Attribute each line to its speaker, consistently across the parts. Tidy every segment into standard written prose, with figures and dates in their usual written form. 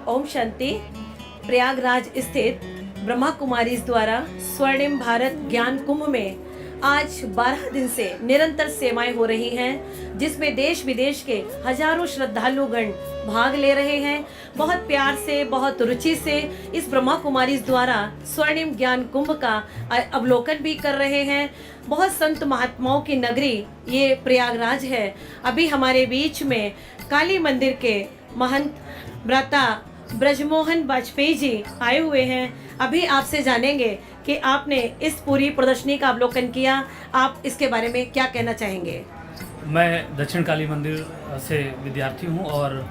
Speaker 1: ओम शांति। प्रयागराज स्थित ब्रह्मा कुमारीज द्वारा स्वर्णिम भारत ज्ञान कुंभ में आज 12 दिन से निरंतर सेवाएं हो रही हैं, जिसमें देश विदेश के हजारों श्रद्धालुगण भाग ले रहे हैं। बहुत प्यार से, बहुत रुचि से इस ब्रह्मा कुमारीज द्वारा स्वर्णिम ज्ञान कुंभ का अवलोकन भी कर रहे हैं। बहुत संत महात्माओं की नगरी ये प्रयागराज है। अभी हमारे बीच में काली मंदिर के महंत भ्राता ब्रजमोहन वाजपेयी जी आए हुए हैं। अभी आपसे जानेंगे कि आपने इस पूरी प्रदर्शनी का अवलोकन किया, आप इसके बारे में क्या कहना चाहेंगे?
Speaker 2: मैं दक्षिण काली मंदिर से विद्यार्थी हूँ और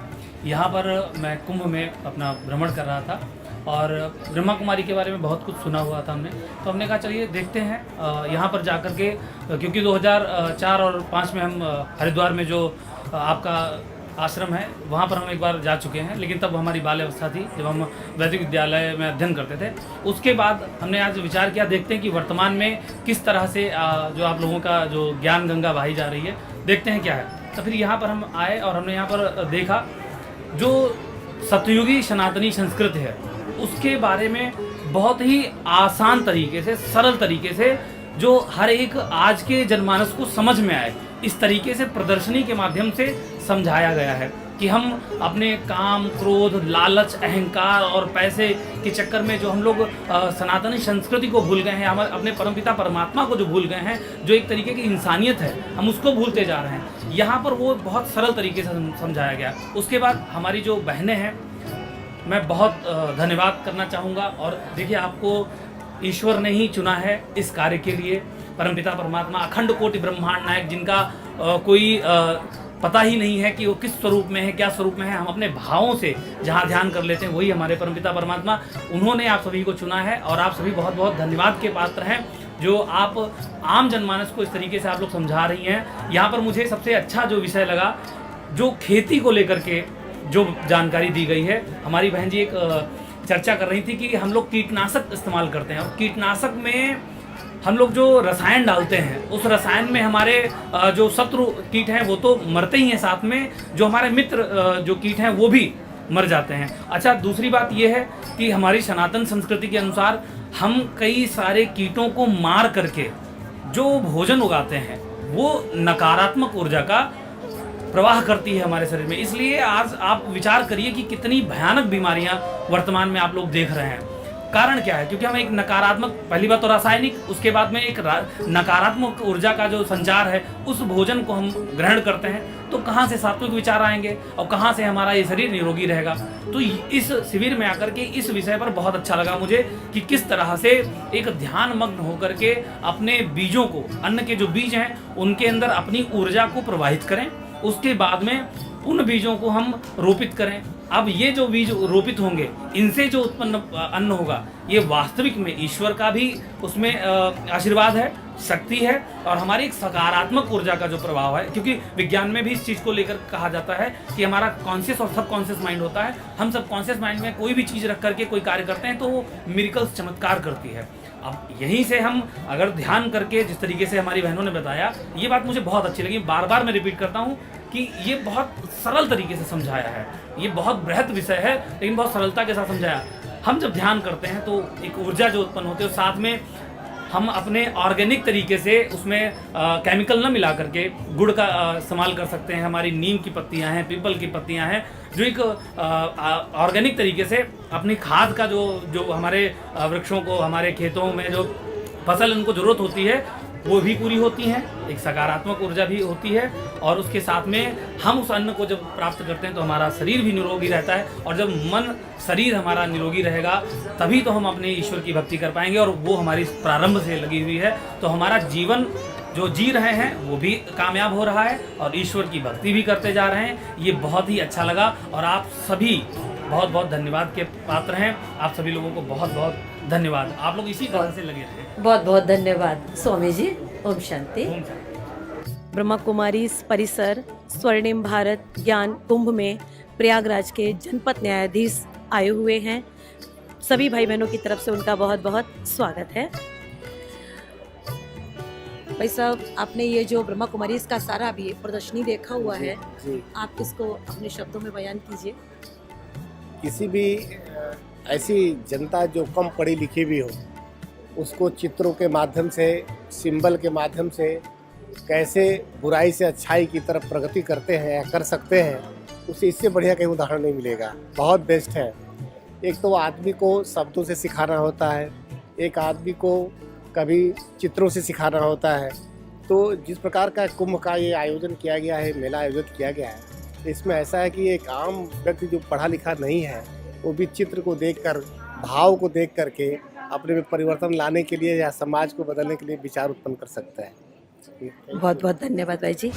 Speaker 2: यहाँ पर मैं कुंभ में अपना भ्रमण कर रहा था और ब्रह्मा कुमारी के बारे में बहुत कुछ सुना हुआ था हमने, तो हमने कहा चलिए देखते हैं यहाँ पर जाकर के, क्योंकि 2004 और 2005 में हम हरिद्वार में जो आपका आश्रम है वहाँ पर हम एक बार जा चुके हैं, लेकिन तब हमारी बाल अवस्था थी जब हम वैदिक विद्यालय में अध्ययन करते थे। उसके बाद हमने आज विचार किया, देखते हैं कि वर्तमान में किस तरह से जो आप लोगों का जो ज्ञान गंगा बहाई जा रही है, देखते हैं क्या है। तो फिर यहाँ पर हम आए और हमने यहाँ पर देखा जो सतयुगी सनातनी संस्कृति है उसके बारे में बहुत ही आसान तरीके से, सरल तरीके से, जो हर एक आज के जनमानस को समझ में आए, इस तरीके से प्रदर्शनी के माध्यम से समझाया गया है कि हम अपने काम, क्रोध, लालच, अहंकार और पैसे के चक्कर में जो हम लोग सनातनी संस्कृति को भूल गए हैं, हमारे अपने परमपिता परमात्मा को जो भूल गए हैं, जो एक तरीके की इंसानियत है, हम उसको भूलते जा रहे हैं। यहाँ पर वो बहुत सरल तरीके से समझाया गया। उसके बाद हमारी जो बहनें हैं, मैं बहुत धन्यवाद करना चाहूँगा। और देखिए, आपको ईश्वर ने ही चुना है इस कार्य के लिए। परमपिता परमात्मा अखंड कोटि ब्रह्मांड नायक, जिनका कोई पता ही नहीं है कि वो किस स्वरूप में है, क्या स्वरूप में है, हम अपने भावों से जहाँ ध्यान कर लेते हैं वही हमारे परमपिता परमात्मा, उन्होंने आप सभी को चुना है। और आप सभी बहुत बहुत धन्यवाद के पात्र हैं जो आप आम जनमानस को इस तरीके से आप लोग समझा रही हैं। यहाँ पर मुझे सबसे अच्छा जो विषय लगा, जो खेती को लेकर के जो जानकारी दी गई है। हमारी बहन जी एक चर्चा कर रही थी कि हम लोग कीटनाशक इस्तेमाल करते हैं और कीटनाशक में हम लोग जो रसायन डालते हैं, उस रसायन में हमारे जो शत्रु कीट हैं वो तो मरते ही हैं, साथ में जो हमारे मित्र जो कीट हैं वो भी मर जाते हैं। अच्छा, दूसरी बात ये है कि हमारी सनातन संस्कृति के अनुसार हम कई सारे कीटों को मार करके जो भोजन उगाते हैं वो नकारात्मक ऊर्जा का प्रवाह करती है हमारे शरीर में। इसलिए आज आप विचार करिए कि कितनी भयानक बीमारियां वर्तमान में आप लोग देख रहे हैं। कारण क्या है? क्योंकि हम एक नकारात्मक, पहली बात तो रासायनिक, उसके बाद में एक नकारात्मक ऊर्जा का जो संचार है, उस भोजन को हम ग्रहण करते हैं, तो कहाँ से सात्विक विचार आएंगे और कहाँ से हमारा ये शरीर निरोगी रहेगा। तो इस शिविर में आकर के इस विषय पर बहुत अच्छा लगा मुझे कि किस तरह से एक ध्यान मग्न होकर के अपने बीजों को, अन्न के जो बीज हैं उनके अंदर अपनी ऊर्जा को प्रवाहित करें, उसके बाद में उन बीजों को हम रोपित करें। अब ये जो बीज रोपित होंगे, इनसे जो उत्पन्न अन्न होगा, ये वास्तविक में ईश्वर का भी उसमें आशीर्वाद है, शक्ति है और हमारी एक सकारात्मक ऊर्जा का जो प्रभाव है। क्योंकि विज्ञान में भी इस चीज़ को लेकर कहा जाता है कि हमारा कॉन्शियस और सब कॉन्शियस माइंड होता है। हम सब कॉन्शियस माइंड में कोई भी चीज़ रख करके कोई कार्य करते हैं तो वो मिरेकल्स, चमत्कार करती है। अब यहीं से हम अगर ध्यान करके, जिस तरीके से हमारी बहनों ने बताया, ये बात मुझे बहुत अच्छी लगी। बार बार मैं रिपीट करता हूँ कि ये बहुत सरल तरीके से समझाया है। ये बहुत बृहद विषय है लेकिन बहुत सरलता के साथ समझाया। हम जब ध्यान करते हैं तो एक ऊर्जा जो उत्पन्न होती है, साथ में हम अपने ऑर्गेनिक तरीके से उसमें केमिकल न मिला करके गुड़ का इस्तेमाल कर सकते हैं। हमारी नीम की पत्तियां हैं, पीपल की पत्तियां हैं, जो एक ऑर्गेनिक तरीके से अपनी खाद का जो हमारे वृक्षों को, हमारे खेतों में जो फसल उनको ज़रूरत होती है वो भी पूरी होती हैं, एक सकारात्मक ऊर्जा भी होती है। और उसके साथ में हम उस अन्न को जब प्राप्त करते हैं तो हमारा शरीर भी निरोगी रहता है। और जब मन, शरीर हमारा निरोगी रहेगा तभी तो हम अपने ईश्वर की भक्ति कर पाएंगे, और वो हमारी प्रारंभ से लगी हुई है। तो हमारा जीवन जो जी रहे हैं वो भी कामयाब हो रहा है और ईश्वर की भक्ति भी करते जा रहे हैं। ये बहुत ही अच्छा लगा और आप सभी बहुत बहुत धन्यवाद के पात्र हैं। आप सभी लोगों को बहुत बहुत धन्यवाद। आप लोग इसी तरह से लगे रहें।
Speaker 1: बहुत बहुत धन्यवाद स्वामी जी। ओम शांति। ब्रह्मा कुमारी परिसर स्वर्णिम भारत ज्ञान कुंभ में प्रयागराज के जनपद न्यायाधीश आए हुए हैं। सभी भाई बहनों की तरफ से उनका बहुत बहुत स्वागत है। भाई साहब, आपने ये जो ब्रह्मा कुमारी का सारा भी प्रदर्शनी देखा हुआ है, आप इसको अपने शब्दों में बयान कीजिए।
Speaker 3: किसी भी ऐसी जनता जो कम पढ़ी लिखी भी हो, उसको चित्रों के माध्यम से, सिंबल के माध्यम से कैसे बुराई से अच्छाई की तरफ प्रगति करते हैं या कर सकते हैं, उसे इससे बढ़िया कहीं उदाहरण नहीं मिलेगा। बहुत बेस्ट है। एक तो आदमी को शब्दों से सिखाना होता है, एक आदमी को कभी चित्रों से सिखाना होता है। तो जिस प्रकार का कुंभ का ये आयोजन किया गया है, मेला आयोजित किया गया है, इसमें ऐसा है कि एक आम व्यक्ति जो पढ़ा लिखा नहीं है, वो भी चित्र को देखकर, भाव को देख करके अपने में परिवर्तन लाने के लिए या समाज को बदलने के लिए विचार उत्पन्न कर सकता है।
Speaker 1: बहुत बहुत धन्यवाद भाई जी।